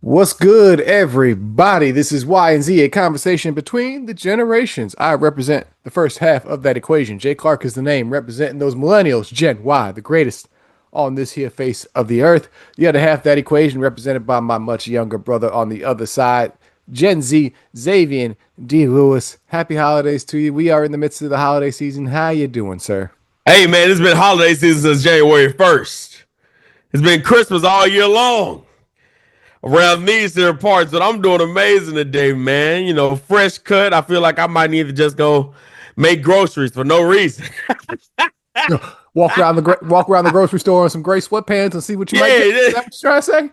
What's good, everybody? This is Y and Z, a conversation between the generations. I represent the first half of that equation. Jay Clark is the name, representing those millennials, Gen Y, the greatest on this here face of the earth. The other half of that equation, represented by my much younger brother on the other side, Gen Z, Xavier D. Lewis. Happy holidays to you. We are in the midst of the holiday season. How you doing, sir? Hey man, it's been holiday season since January 1st. It's been Christmas all year long around these here parts, but I'm doing amazing today, man. You know, fresh cut. I feel like I might need to just go make groceries for no reason. Walk around the grocery store in some gray sweatpants and see what you might get. Is that Yeah, what you're trying to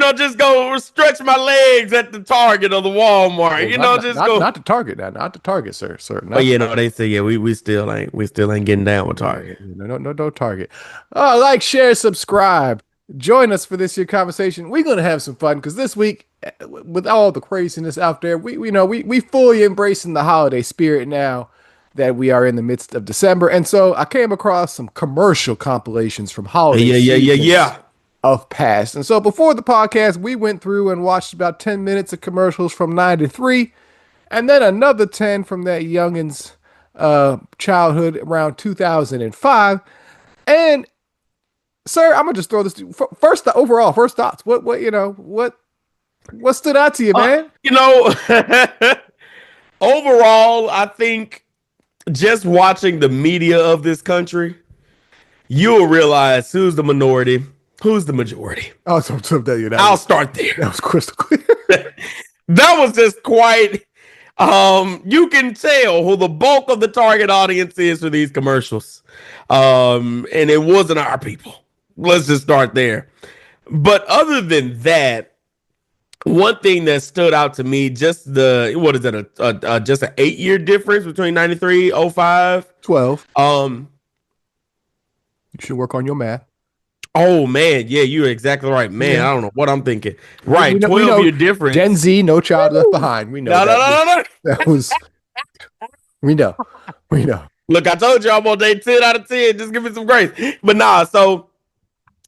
say? just go stretch my legs at the Target or the Walmart. Well, not the target now, not the target, sir, But not the target. they say we still ain't getting down with Target. No target. Like, share, subscribe. Join us for this year conversation. We're gonna have some fun because this week, with all the craziness out there, we fully embracing the holiday spirit now that we are in the midst of December. And so I came across some commercial compilations from holiday seasons Yeah. of past. And so before the podcast, we went through and watched about 10 minutes of commercials from 93, and then another 10 from that youngin's childhood around 2005. And sir, I'm gonna just throw this first. First thoughts. What stood out to you, man? You know, overall, I think just watching the media of this country, you'll realize who's the minority, who's the majority. Oh, so I'll start there. That was crystal clear. That was just quite. You can tell who the bulk of the target audience is for these commercials, and it wasn't our people. Let's just start there. But other than that, one thing that stood out to me, just what is it, just an 8-year difference between 93, 05. 12. Um, You should work on your math. oh man, yeah, you're exactly right, man. Yeah. I don't know what I'm thinking. We Right, know, 12-year difference. Gen Z, no child left behind. We know No, no, that. no, no, no. That was. We know. We know. Look, I told you I'm on day 10 out of 10. Just give me some grace. But nah, so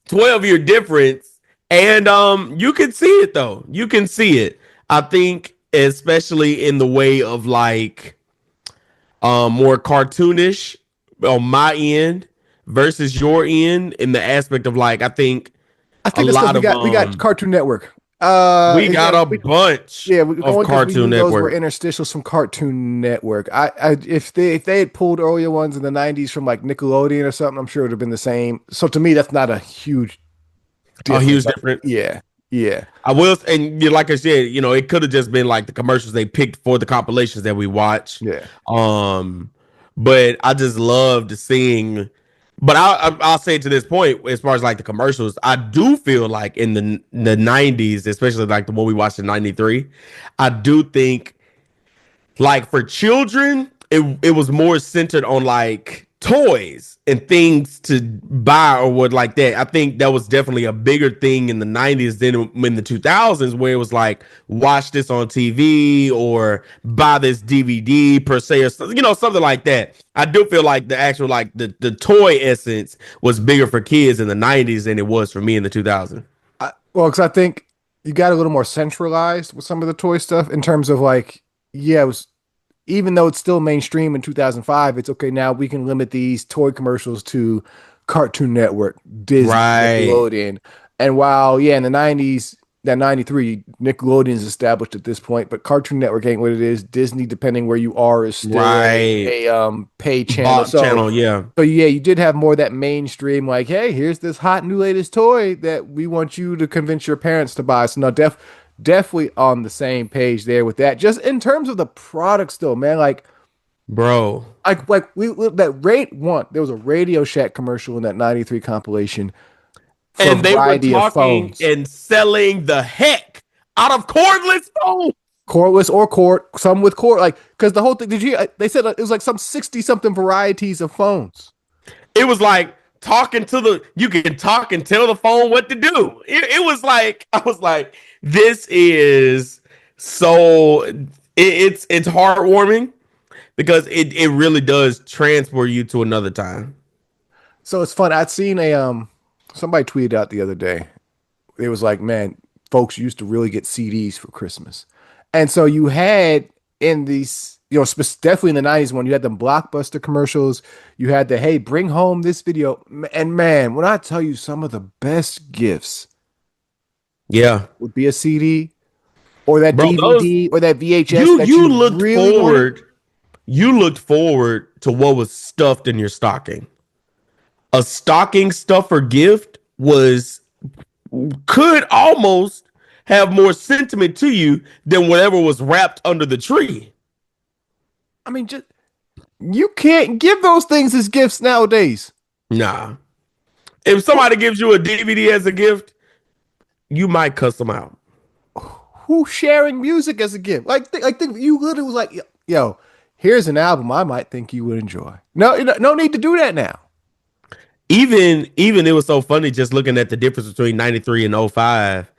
12-year difference. And you can see it though. You can see it. I think especially in the way of like more cartoonish on my end versus your end in the aspect of like I think I think a that's lot because of we got Cartoon Network. we got a bunch Yeah, of Cartoon those were Network. interstitials from Cartoon Network. If they had pulled earlier ones in the '90s from like Nickelodeon or something, I'm sure it would have been the same. So to me, that's not a huge A difference. huge Like, difference. yeah. I will, and like I said, it could have just been like the commercials they picked for the compilations that we watch. Yeah. But I just loved seeing. But I'll say to this point, as far as like the commercials, I do feel like in the 90s, especially like the one we watched in 93, I do think like for children, it was more centered on like toys and things to buy or what like that. I think that was definitely a bigger thing in the 90s than in the 2000s, where it was like watch this on TV or buy this DVD per se, or something like that. I do feel like the actual like the toy essence was bigger for kids in the 90s than it was for me in the 2000s. Well, because I think you got a little more centralized with some of the toy stuff in terms of like, yeah, it was, even though it's still mainstream in 2005, it's okay. Now we can limit these toy commercials to Cartoon Network, Disney, Right. Nickelodeon. And while, yeah, in the 90s, that 93, Nickelodeon is established at this point, but Cartoon Network ain't what it is. Disney, depending where you are, is still Right. a pay channel. Channel, yeah. So yeah, you did have more of that mainstream, like, hey, here's this hot new latest toy that we want you to convince your parents to buy. So no, definitely on the same page there with that. Just in terms of the products, though, man, Bro. we that rate one. There was a Radio Shack commercial in that '93 compilation for And a they were variety of talking phones, and selling the heck out of cordless phones. cordless or cord, some with cord, like because the whole thing. Did you? They said it was like some 60 something varieties of phones. It was like you can talk and tell the phone what to do. It was like, I was like, this is so, it's heartwarming because it really does transport you to another time. So it's fun. I'd seen somebody tweeted out the other day. It was like, man, folks used to really get CDs for Christmas. And so you had in these, definitely in the 90s when you had them Blockbuster commercials, you had the, hey, bring home this video. And man, when I tell you some of the best gifts Yeah. would be a CD or that Bro, those DVD or that VHS you that you you looked really wanted. forward. You looked forward to what was stuffed in your stocking. A stocking stuffer gift was could almost have more sentiment to you than whatever was wrapped under the tree. I mean, just you can't give those things as gifts nowadays. Nah. If somebody gives you a DVD as a gift, you might cuss them out. Who's sharing music as a gift? Think you literally was like, yo, here's an album I might think you would enjoy. No need to do that now. Even it was so funny just looking at the difference between 93 and '05.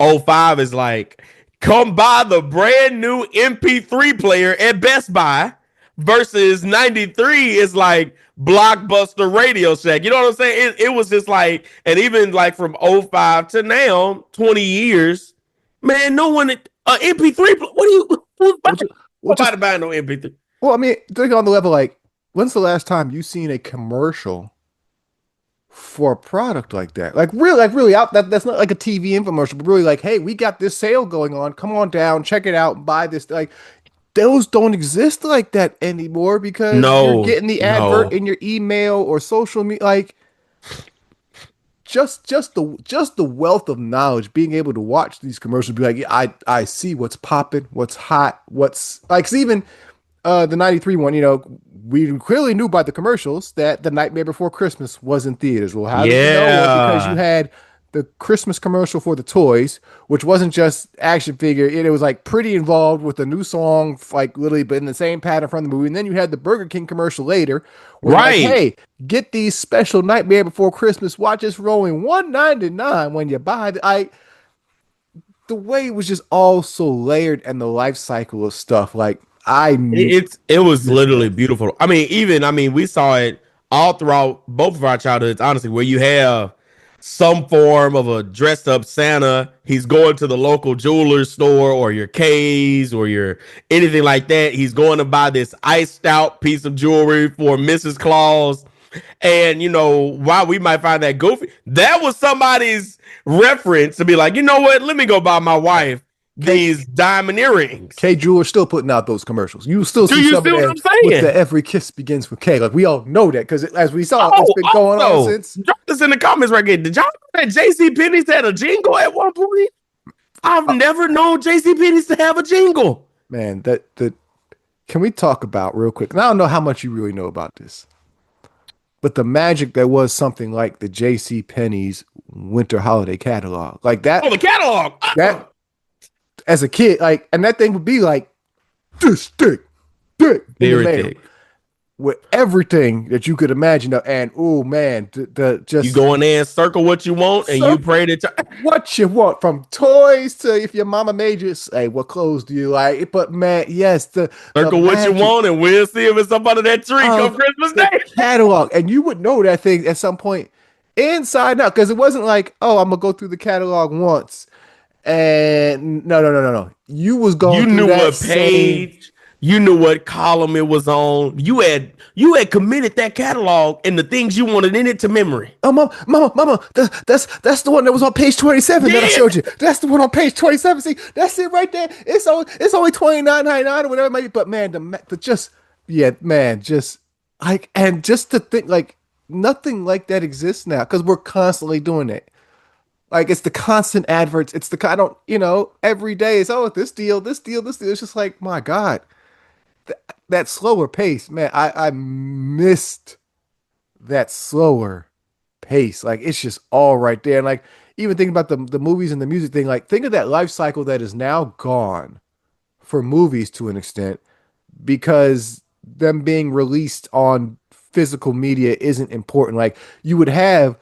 '05 is like, come buy the brand new MP3 player at Best Buy versus 93 is like Blockbuster Radio Shack. You know what I'm saying? It was just like, and even like from '05 to now, 20 years, man, no one, MP3, what do you, who's buying, nobody buying no MP3? Well, I mean, think on the level, like, when's the last time you seen a commercial for a product like that? Like really out that's not like a TV infomercial, but really like, hey, we got this sale going on. Come on down, check it out, and buy this. Like those don't exist like that anymore because you're No, getting the advert no. in your email or social media. Like just the wealth of knowledge, being able to watch these commercials, be like, yeah, I see what's popping, what's hot, what's like 'cause even the 93 one, we clearly knew by the commercials that The Nightmare Before Christmas was in theaters. Well, how did we know? Well, because you Yeah. had the Christmas commercial for the toys, which wasn't just action figure. It was like pretty involved with a new song, like literally, but in the same pattern from the movie. And then you had the Burger King commercial later, where like, Right. hey, get these special Nightmare Before Christmas watches for only $1.99 when you buy the way it was just all so layered and the life cycle of stuff. Like I It was miss literally that. beautiful. I mean, we saw it all throughout both of our childhoods, honestly, where you have some form of a dressed up Santa. He's going to the local jeweler store or your K's or your anything like that. He's going to buy this iced out piece of jewelry for Mrs. Claus. And while we might find that goofy, that was somebody's reference to be like, you know what? Let me go buy my wife K these diamond earrings. K Jeweler still putting out those commercials. You still Do see you some see of what them I'm with saying? the every kiss begins with K. Like we all know that because as we saw, it's Oh, been going on also, since. drop this in the comments right here. Did y'all know that JC Penney's had a jingle at one point? I've Uh, never known JC Penney's to have a jingle. man, that can we talk about real quick? And I don't know how much you really know about this, but the magic that was something like the J.C. Penney's winter holiday catalog, like Oh, the catalog. that as a kid, like, and that thing would be like this thick in the Very mail thick. with everything that you could imagine. And oh man, the You just go in there and circle what you want, and you pray that. what you want from toys to if your mama made you say what clothes do you like. But man, yes, the Circle what you magic want, and we'll see if it's up under that tree come of Christmas the Day. catalog, and you would know that thing at some point inside out because it wasn't like, oh, I'm gonna go through the catalog once and no. You was going You through knew that what same. page, you knew what column it was on. You had committed that catalog and the things you wanted in it to memory. Oh, mama, that's the one that was on page 27 that I Yeah. showed you. That's the one on page 27. See, that's it right there. It's only 29.99 or whatever it might be. But man, the just yeah, man, just like and just to think like nothing like that exists now because we're constantly doing it. Like it's the constant adverts. It's the I don't every day it's this deal. It's just like my God, that slower pace, man. I missed that slower pace. Like it's just all right there. And like even thinking about the movies and the music thing, like think of that life cycle that is now gone for movies to an extent because them being released on physical media isn't important. Like you would have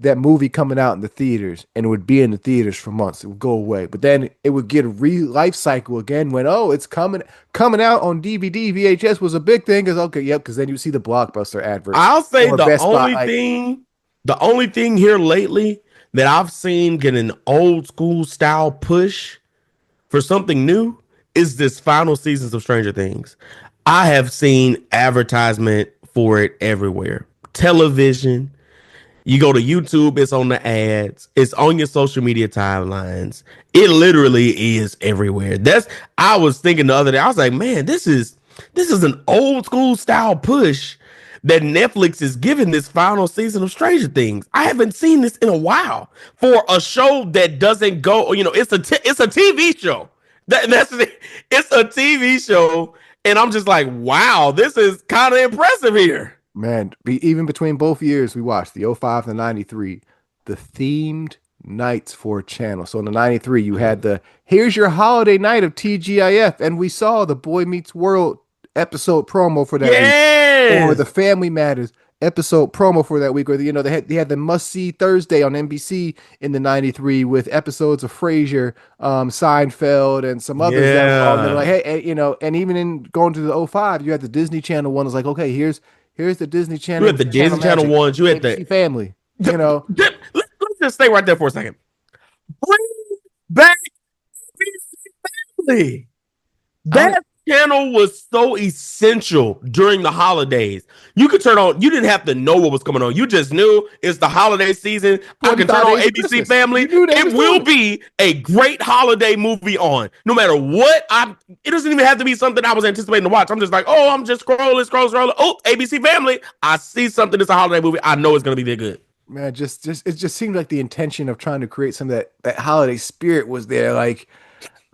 that movie coming out in the theaters and it would be in the theaters for months. It would go away. But then it would get a life cycle again when it's coming out on DVD. VHS was a big thing because okay, yep, because then you see the Blockbuster adverts I'll say or Best Buy. Like the only thing here lately that I've seen get an old school style push for something new is this final seasons of Stranger Things. I have seen advertisement for it everywhere. Television, you go to YouTube, it's on the ads, it's on your social media timelines. It literally is everywhere. That's I was thinking the other day, I was like, man, this is an old school style push that Netflix is giving this final season of Stranger Things. I haven't seen this in a while for a show that doesn't go, it's a TV show. That's it. It's a TV show, and I'm just like, wow, this is kind of impressive here. Man, even between both years, we watched the '05 and the 93, the themed nights for a channel. So in the 93, you had the here's your holiday night of TGIF, and we saw the Boy Meets World episode promo for that week, or the Yes. Family Matters episode promo for that week, or they had the Must See Thursday on NBC in the 93 with episodes of Frasier, Seinfeld, and some others that were on there. Yeah. Like, hey, and even in going to the '05, you had the Disney Channel one. It's like, okay, here's the Disney You Channel had the Disney Channel Magic, ones. You had ABC Family. You know, let's just stay right there for a second. Bring back family. I don't, That channel was so essential during the holidays. You could turn on, you didn't have to know what was coming on. You just knew it's the holiday season. I can turn 25 on days of ABC Christmas. Family. You knew they It was will doing it. be a great holiday movie on. No matter what, it doesn't even have to be something I was anticipating to watch. I'm just like, oh, I'm just scrolling. Oh, ABC Family. I see something that's a holiday movie. I know it's gonna be that good. Man, just it just seemed like the intention of trying to create some of that holiday spirit was there. Like,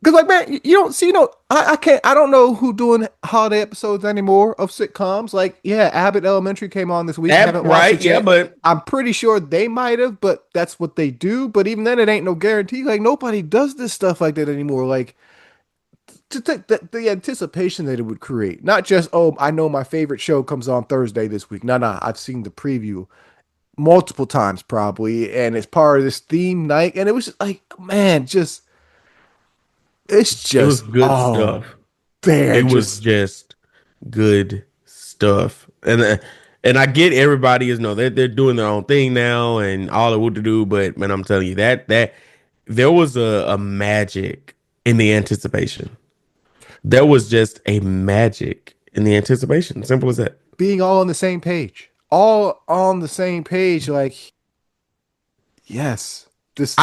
because like, man, you don't see, I can't, I don't know who doing holiday episodes anymore of sitcoms. Like, yeah, Abbott Elementary came on this week. That Haven't watched right, it yeah, yet. but I'm pretty sure they might have, but that's what they do. But even then, it ain't no guarantee. Like, nobody does this stuff like that anymore. Like, to take the anticipation that it would create, not just, oh, I know my favorite show comes on Thursday this week. No, I've seen the preview multiple times probably, and it's part of this theme night, and it was just like, man, just it's it was just good oh stuff. It man, was just just good stuff. And I get everybody is no they're doing their own thing now and all it would to do, but man, I'm telling you that there was a magic in the anticipation. There was just a magic in the anticipation. Simple as that. being all on the same page, all on the same page. Like, yes, this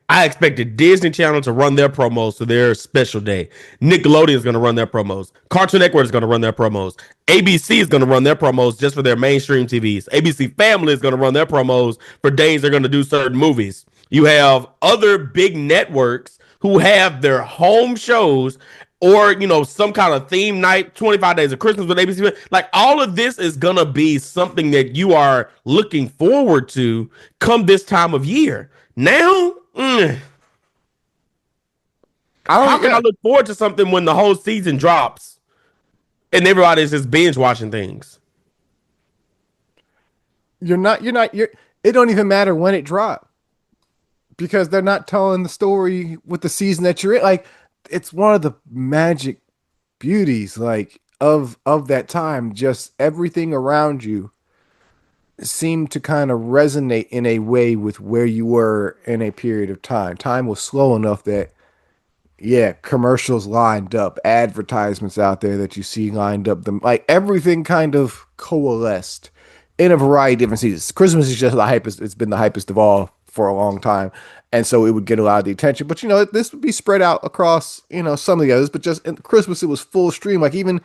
I expected Disney Channel to run their promos for their special day. Nickelodeon is going to run their promos. Cartoon Network is going to run their promos. ABC is going to run their promos just for their mainstream TVs. ABC Family is going to run their promos for days they're going to do certain movies. You have other big networks who have their home shows or some kind of theme night 25 days of Christmas with ABC. Like all of this is gonna be something that you are looking forward to come this time of year. Now I how don't. can Yeah, I look forward to something when the whole season drops and everybody's just binge watching things? you're. It don't even matter when it dropped because they're not telling the story with the season that you're in. Like, it's one of the magic beauties, like of that time. Just everything around you seemed to kind of resonate in a way with where you were in a period of time. Time was slow enough that, yeah, commercials lined up, advertisements out there that you see lined up, them like everything kind of coalesced in a variety of different seasons. Christmas is just the hypest, it's been the hypest of all for a long time. And so it would get a lot of the attention. But this would be spread out across, some of the others, but just in Christmas it was full stream. Like, even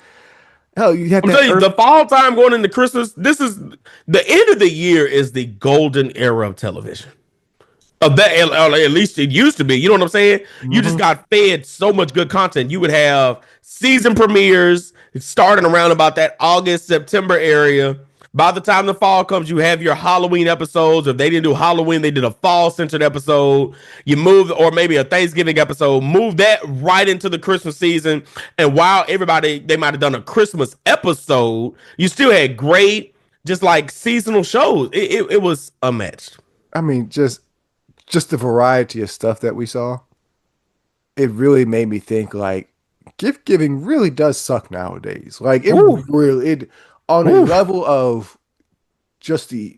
hell, you had I'm that telling you, early. the fall time going into Christmas, this is the end of the year is the golden era of television. Of that, at least it used to be. You know what I'm saying? You just Mhm. got fed so much good content. You would have season premieres starting around about that August, September area. By the time the fall comes, you have your Halloween episodes. If they didn't do Halloween, they did a fall centered episode. You move, or maybe a Thanksgiving episode, move that right into the Christmas season. And while they might have done a Christmas episode, you still had great, just like seasonal shows. It was unmatched. I mean, just the variety of stuff that we saw, it really made me think like gift giving really does suck nowadays. Like, it Woo, really, it on a woo. level of just the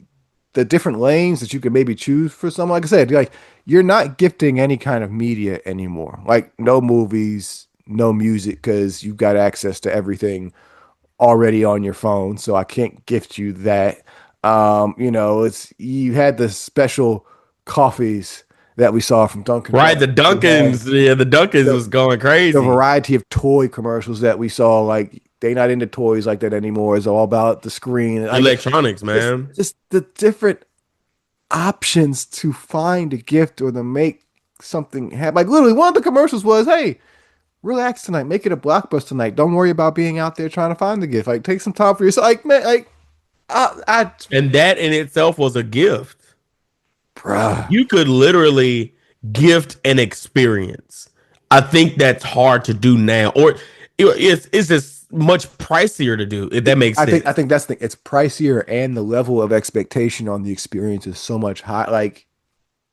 the different lanes that you could maybe choose for someone. Like I said, like you're not gifting any kind of media anymore. Like no movies, no music, because you've got access to everything already on your phone. So I can't gift you that. It's you had the special coffees that we saw from Dunkin' Right, the Donuts. You had Dunkins, yeah, the Dunkins the was going the crazy. variety of toy commercials that we saw. Like they not into toys like that anymore. It's all about the screen. Like Electronics, just man. just the different options to find a gift or to make something happen. Like literally, one of the commercials was, "Hey, relax tonight. Make it a blockbuster night. Don't worry about being out there trying to find the gift. Like take some time for yourself." Like man, like I And that in itself was a gift. bruh. You could literally gift an experience. I think that's hard to do now, or it's just much pricier to do, if that makes I sense. think that's the thing. It's pricier and the level of expectation on the experience is so much high. Like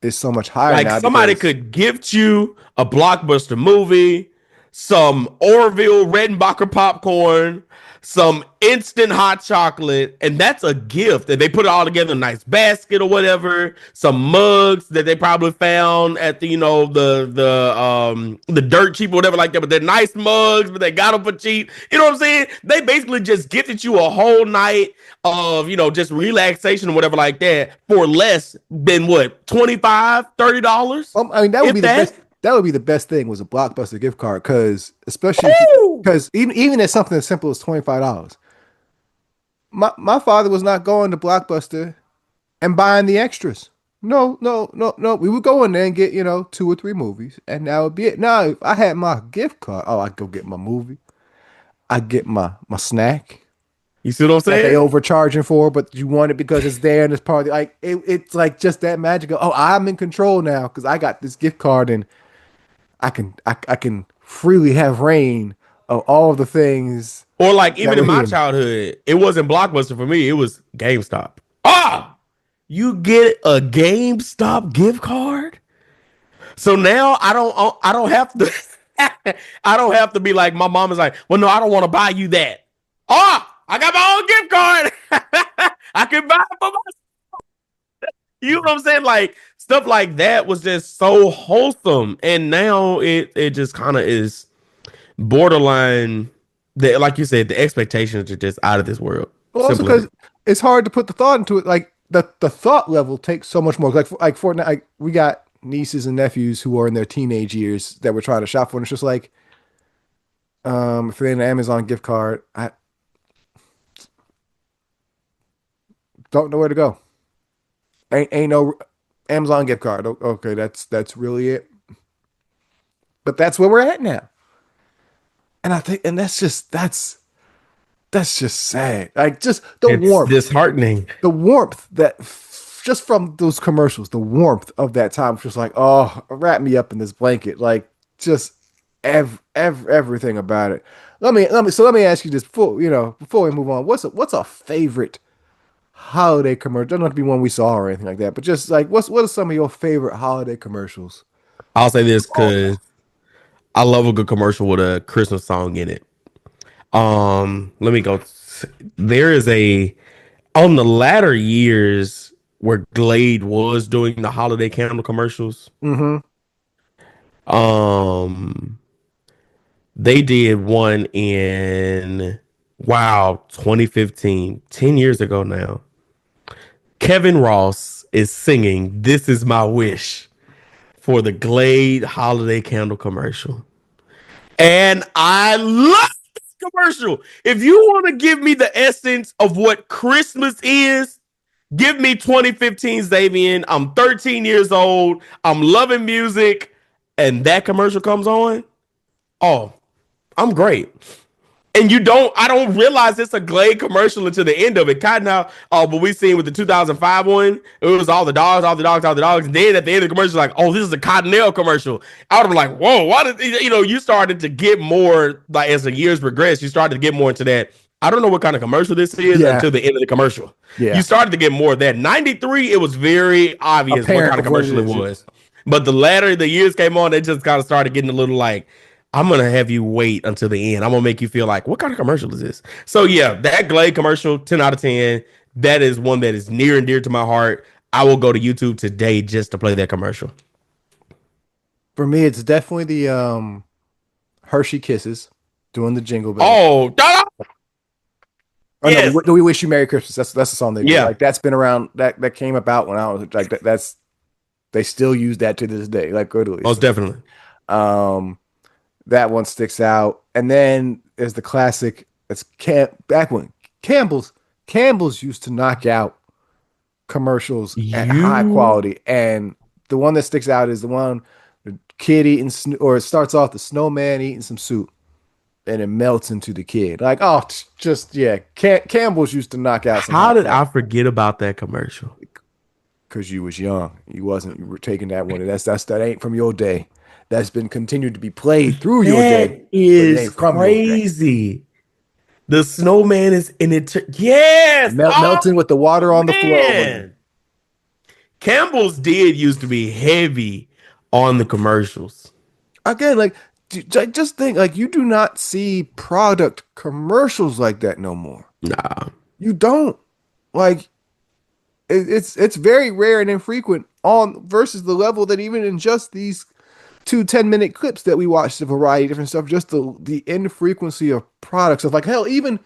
it's so much higher Like now somebody because could gift you a blockbuster movie, some Orville Redenbacher popcorn, some instant hot chocolate, and that's a gift. And they put it all together in a nice basket or whatever. Some mugs that they probably found at the the dirt cheap or whatever like that. But they're nice mugs, but they got them for cheap. You know what I'm saying? They basically just gifted you a whole night of just relaxation or whatever like that for less than what, 25 $30, I mean, that would if be the that. best. That would be the best thing was a Blockbuster gift card, because especially Woo! because even at something as simple as $25, my father was not going to Blockbuster and buying the extras. No, no, no, no. We would go in there and get two or three movies, and that would be it. Now, if I had my gift card, oh, I'd go get my movie. I'd get my snack You see what I'm that they saying? overcharging for, but you want it because it's there and it's part of like it's like just that magic of, oh, I'm in control now because I got this gift card and I can freely have reign of all the things Or like that even were in my here. childhood, it wasn't Blockbuster for me. It was GameStop. Ah, you get a GameStop gift card. So now I don't have to I don't have to be like my mom is like, well, no, I don't want to buy you that. Ah, I got my own gift card. I can buy it for myself. You know what I'm saying? Like stuff like that was just so wholesome. And now it just kind of is borderline. Like you said, the expectations are just out of this world. Well, also Simply. because it's hard to put the thought into it. Like the thought level takes so much more. Like Fortnite, like we got nieces and nephews who are in their teenage years that we're trying to shop for, and it's just like, if they're in an Amazon gift card, I don't know where to go. Ain't no Amazon gift card. Okay, that's really it. But that's where we're at now, and I think, and that's just sad. Like just It's disheartening. the warmth that just from those commercials, the warmth of that time, was just like, oh, wrap me up in this blanket. Like just everything about it. Let me ask you this before we move on. What's a favorite holiday commercial? Doesn't have to be one we saw or anything like that, but just like what are some of your favorite holiday commercials I'll say this of all because I love a good commercial with a Christmas song in it. Let me go. There is a on the latter years where Glade was doing the holiday candle commercials. time? Mm-hmm. Um, they did one in 2015, 10 years ago now. Kevin Ross is singing "This Is My Wish" for the Glade holiday candle commercial. And I love this commercial. If you want to give me the essence of what Christmas is, give me 2015 Xavier. I'm 13 years old. I'm loving music. And that commercial comes on. Oh, I'm great. And I don't realize it's a Glade commercial until the end of it. Kind of what we seen with the 2005 one. It was all the dogs, all the dogs, all the dogs. And then at the end of the commercial, like, oh, this is a Cottonelle commercial. I would have been like, whoa, why did you started to get more like as the years progressed, you started to get more into that. I don't know what kind of commercial this is Yeah, until the end of the commercial. You yeah. started to get more of that. 93, it was very obvious what Apparent kind of of what it commercial it is. was. But the latter the years came on, they just kind of started getting a little like, I'm gonna have you wait until the end. I'm gonna make you feel like, what kind of commercial is this? So yeah, that Glade commercial, 10 out of 10. that is one that is near and dear to my heart. I will go to YouTube today just to play that commercial. For me, it's definitely the Hershey Kisses doing the Jingle Bell. Oh, Oh no, yes. we wish you Merry Christmas. That's the song they do. Yeah, Like that's been around. That came about when I was like that's they still use that to this day. Like literally. most So definitely. um, that one sticks out. And then there's the classic. It's back when Campbell's used to knock out commercials at high You quality, and the one that sticks out is the one the kid eating or it starts off the snowman eating some soup and it melts into the kid. Like, oh, just yeah. Campbell's used to knock out some How high did quality I forget about that commercial? because you was young. You were taking that one. That ain't from your day. That's been continued to be played through your day, That but it is ain't from your day. crazy. The snowman is in it. Yes. Oh Melting with the water on the floor. But man. Campbell's did used to be heavy on the commercials. again, like just think, like you do not see product commercials like that no more. Nah. You don't. Like it's very rare and infrequent on versus the level that even in just these 2 10-minute clips that we watched, a variety of different stuff, just the infrequency of products of like hell, even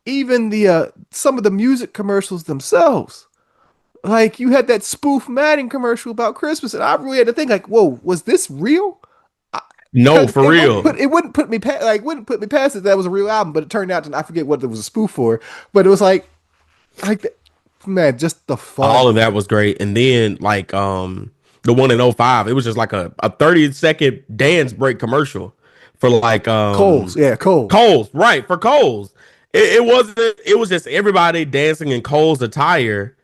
the some of the music commercials themselves. Like you had that spoof Madden commercial about Christmas, and I really had to think like, whoa, was this real? No, Because for real. it wouldn't put me past wouldn't put me past it that was a real album, but it turned out to I forget what it was a spoof for, but it was like man, just the All fun. of that was great. And then like the one in '05, it was just like a 30-second dance break commercial for like Coles, yeah, Coles. Coles, right, for Coles. It wasn't it was just everybody dancing in Coles attire.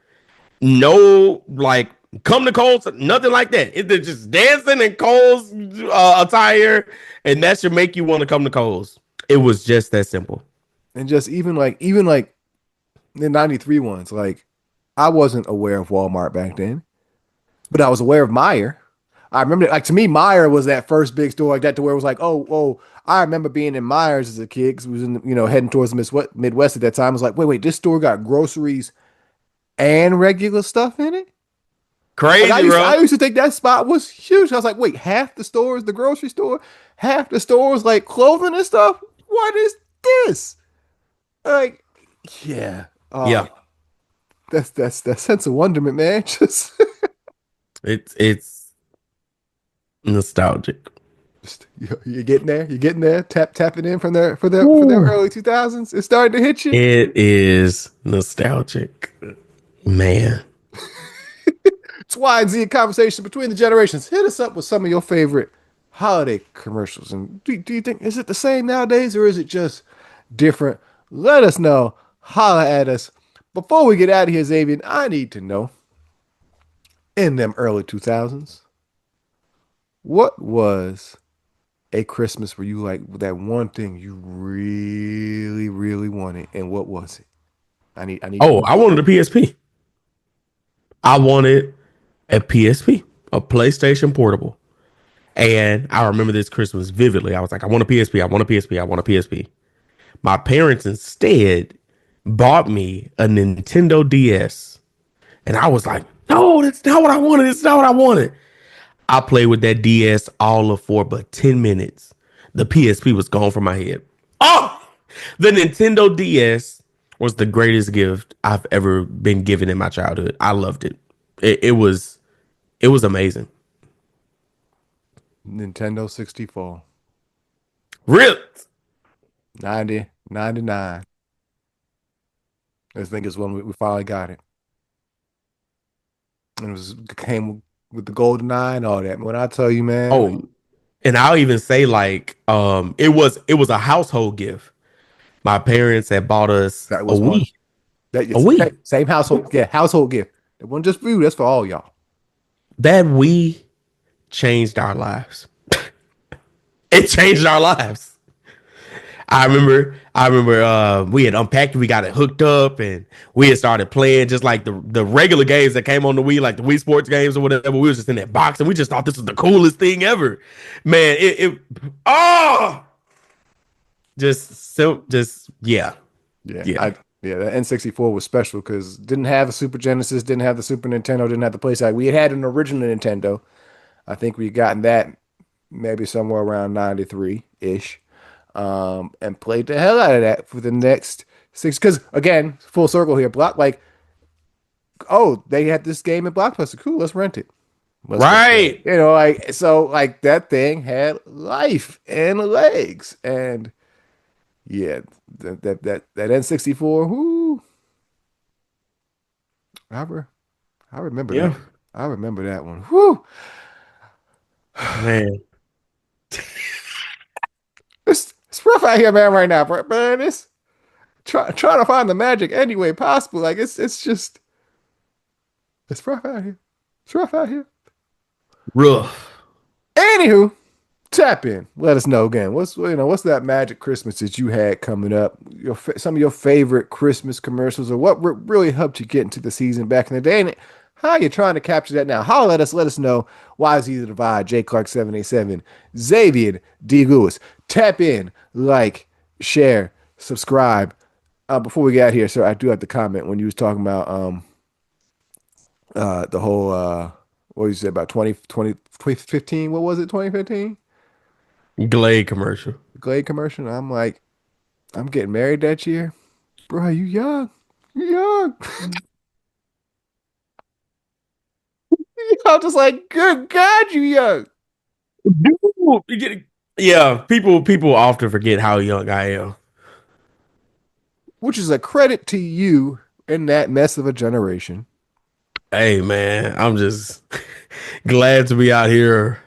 No like come to Coles, nothing like that. It's just dancing in Coles attire, and that should make you want to come to Coles. It was just that simple. And just even like the 93 ones, like I wasn't aware of Walmart back then, but I was aware of Meyer. I remember like to me, Meyer was that first big store like that to where it was like, oh, I remember being in Myers as a kid because we was in heading towards the Midwest at that time. I was like, wait, this store got groceries and regular stuff in it. Like Crazy, I bro. used to think that spot was huge. I was like, wait, half the store is the grocery store, half the store is like clothing and stuff. What is this? Like, yeah. Yeah. That's that sense of wonderment, man. It's nostalgic. Just you're getting there. You're getting there. Tapping in from their early 2000s. It's starting to hit you. It is nostalgic, man. It's Y and Z, a conversation between the generations. Hit us up with some of your favorite holiday commercials. And do you think is it the same nowadays or is it just different? Let us know. Holla at us. Before we get out of here, Xavier, I need to know in them early 2000s, what was a Christmas where you like that one thing you really, really wanted, and what was it? I need to Oh, know. I wanted a PSP. I wanted a PSP, a PlayStation Portable. And I remember this Christmas vividly. I was like, I want a PSP. I want a PSP. I want a PSP. My parents instead bought me a Nintendo DS. And I was like, no, that's not what I wanted. It's not what I wanted. I played with that DS all of for but 10 minutes. The PSP was gone from my head. Oh, the Nintendo DS was the greatest gift I've ever been given in my childhood. I loved it. It was amazing. Nintendo 64, Really? 90, 99. I think is when we finally got it. And it came with the golden eye and all that. When I tell you, man, Oh, and I'll even say like it was a household gift. My parents had bought us that a was one. Wii. That A is Wii. same household, yeah, household gift. It wasn't just for you, that's for all y'all. That Wii changed our lives. It changed our lives. I remember we had unpacked it, we got it hooked up, and we had started playing just like the regular games that came on the Wii, like the Wii Sports games or whatever. We was just in that box and we just thought this was the coolest thing ever. Man, it oh just so just yeah. Yeah, Yeah. Yeah, the N64 was special because didn't have a Super Genesis, didn't have the Super Nintendo, didn't have the PlayStation. We had an original Nintendo. I think we gotten that maybe somewhere around 93-ish. And played the hell out of that for the next six. Because again, full circle here. Block like, oh, they had this game at Blockbuster. Cool, let's rent it. Let's go play it. Right. Like so, like that thing had life and legs, and yeah, that N64. Whoo, I re- I remember Yeah. that. I remember that one. Whoo, Man. it's rough out here, man. Right now, bro. Man, it's trying to find the magic any way possible. Like it's just it's rough out here. It's rough out here. Rough. Anywho, tap in. Let us know again. What's that magic Christmas that you had coming up? Some of your favorite Christmas commercials, or what really helped you get into the season back in the day, and how you're trying to capture that now. Holler at us. Let us know. Why is Easy to Divide? J Clark 787, Xavier D Lewis. Tap in, like, share, subscribe. Before we get out here, sir, I do have to comment when you was talking about the whole what you said about 2015. What was it? 2015? Glade commercial. Glade commercial. I'm like, I'm getting married that year. Bro, you young. You young. I'm just like, good God, you young. Dude, yeah, people often forget how young I am. Which is a credit to you in that mess of a generation. Hey man, I'm just glad to be out here.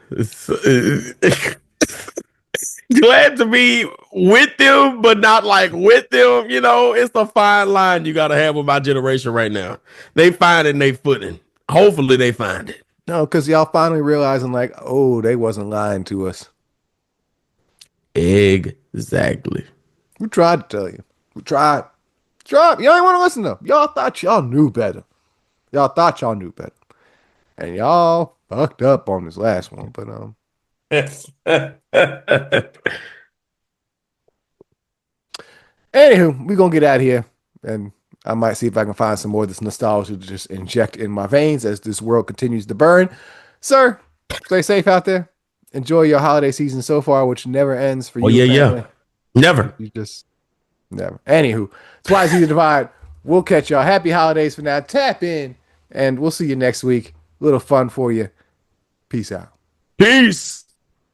Glad to be with them, but not like with them. You know, it's the fine line you got to have with my generation right now. They find it and they footing. Hopefully, they find it. No, because y'all finally realizing, like, oh, they wasn't lying to us. Exactly. We tried to tell you. We tried. Tried. Y'all didn't want to listen though. Y'all thought y'all knew better. Y'all thought y'all knew better. And y'all fucked up on this last one. But anywho, we gonna get out of here, and I might see if I can find some more of this nostalgia to just inject in my veins as this world continues to burn. Sir, stay safe out there. Enjoy your holiday season so far, which never ends for Oh you yeah, yeah. apparently. Never. You just never. Anywho, it's why it's easy to divide. We'll catch y'all. Happy holidays for now. Tap in, and we'll see you next week. A little fun for you. Peace out. Peace.